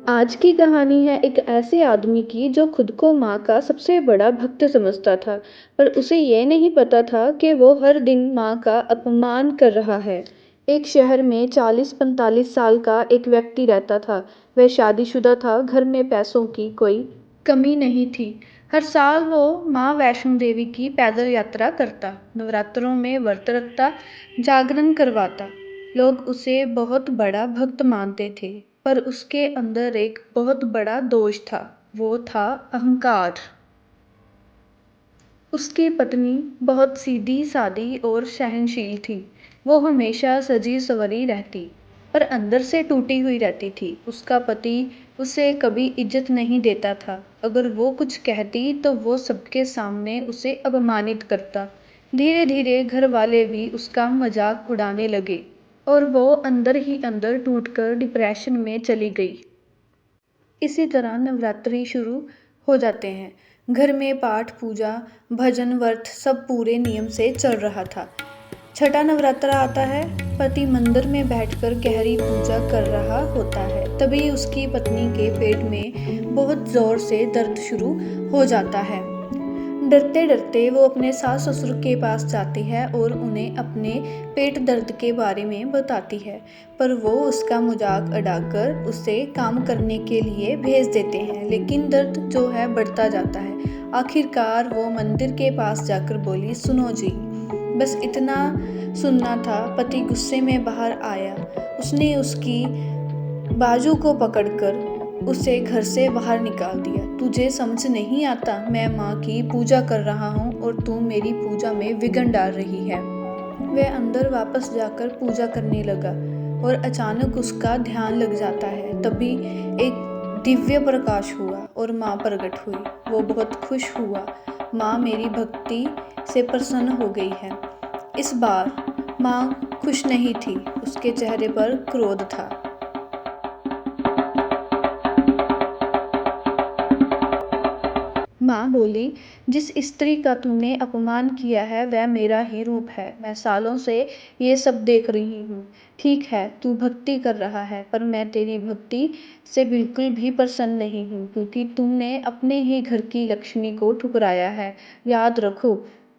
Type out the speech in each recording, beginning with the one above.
आज की कहानी है एक ऐसे आदमी की जो खुद को माँ का सबसे बड़ा भक्त समझता था, पर उसे ये नहीं पता था कि वो हर दिन माँ का अपमान कर रहा है। एक शहर में 40-45 साल का एक व्यक्ति रहता था। वह शादीशुदा था, घर में पैसों की कोई कमी नहीं थी। हर साल वो माँ वैष्णो देवी की पैदल यात्रा करता, नवरात्रों में व्रत रखता, जागरण करवाता। लोग उसे बहुत बड़ा भक्त मानते थे, पर उसके अंदर एक बहुत बड़ा दोष था। वो था अहंकार। उसकी पत्नी बहुत सीधी सादी और सहनशील थी। वो हमेशा सजी सवरी रहती, पर अंदर से टूटी हुई रहती थी। उसका पति उसे कभी इज्जत नहीं देता था। अगर वो कुछ कहती तो वो सबके सामने उसे अपमानित करता। धीरे धीरे घर वाले भी उसका मजाक उड़ाने लगे और वो अंदर ही अंदर टूटकर डिप्रेशन में चली गई। इसी तरह नवरात्रि शुरू हो जाते हैं। घर में पाठ पूजा, भजन व्रत सब पूरे नियम से चल रहा था। छठा नवरात्रा आता है। पति मंदिर में बैठकर गहरी पूजा कर रहा होता है। तभी उसकी पत्नी के पेट में बहुत जोर से दर्द शुरू हो जाता है। डरते डरते वो अपने सास ससुर के पास जाती है और उन्हें अपने पेट दर्द के बारे में बताती है, पर वो उसका मजाक उड़ाकर उसे काम करने के लिए भेज देते हैं। लेकिन दर्द जो है बढ़ता जाता है। आखिरकार वो मंदिर के पास जाकर बोली, सुनो जी, बस इतना सुनना था। पति गुस्से में बाहर आया। उसने उसकी बाजू को पकड़कर उसे घर से बाहर निकाल दिया। तुझे समझ नहीं आता, मैं माँ की पूजा कर रहा हूँ और तू मेरी पूजा में विघ्न डाल रही है। वह अंदर वापस जाकर पूजा करने लगा और अचानक उसका ध्यान लग जाता है। तभी एक दिव्य प्रकाश हुआ और माँ प्रकट हुई। वो बहुत खुश हुआ। माँ मेरी भक्ति से प्रसन्न हो गई है। इस बार माँ खुश नहीं थी, उसके चेहरे पर क्रोध था। माँ बोली, जिस स्त्री का तुमने अपमान किया है वह मेरा ही रूप है। मैं सालों से ये सब देख रही हूँ। ठीक है, तू भक्ति कर रहा है, पर मैं तेरी भक्ति से बिल्कुल भी प्रसन्न नहीं हूँ, क्योंकि तुमने अपने ही घर की लक्ष्मी को ठुकराया है। याद रखो,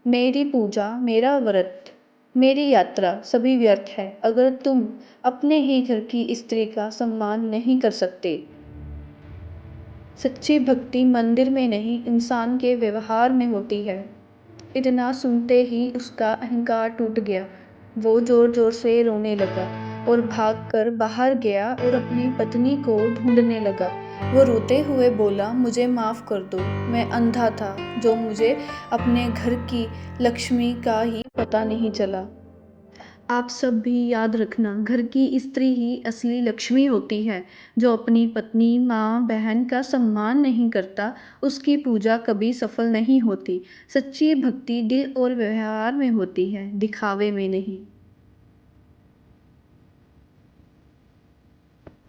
मेरी पूजा, मेरा व्रत, मेरी यात्रा सभी व्यर्थ है अगर तुम अपने ही घर की स्त्री का सम्मान नहीं कर सकते। सच्ची भक्ति मंदिर में नहीं, इंसान के व्यवहार में होती है। इतना सुनते ही उसका अहंकार टूट गया। वो जोर जोर से रोने लगा और भागकर बाहर गया और अपनी पत्नी को ढूंढने लगा। वो रोते हुए बोला, मुझे माफ कर दो, मैं अंधा था, जो मुझे अपने घर की लक्ष्मी का ही पता नहीं चला। आप सब भी याद रखना, घर की स्त्री ही असली लक्ष्मी होती है। जो अपनी पत्नी, माँ, बहन का सम्मान नहीं करता, उसकी पूजा कभी सफल नहीं होती। सच्ची भक्ति दिल और व्यवहार में होती है, दिखावे में नहीं।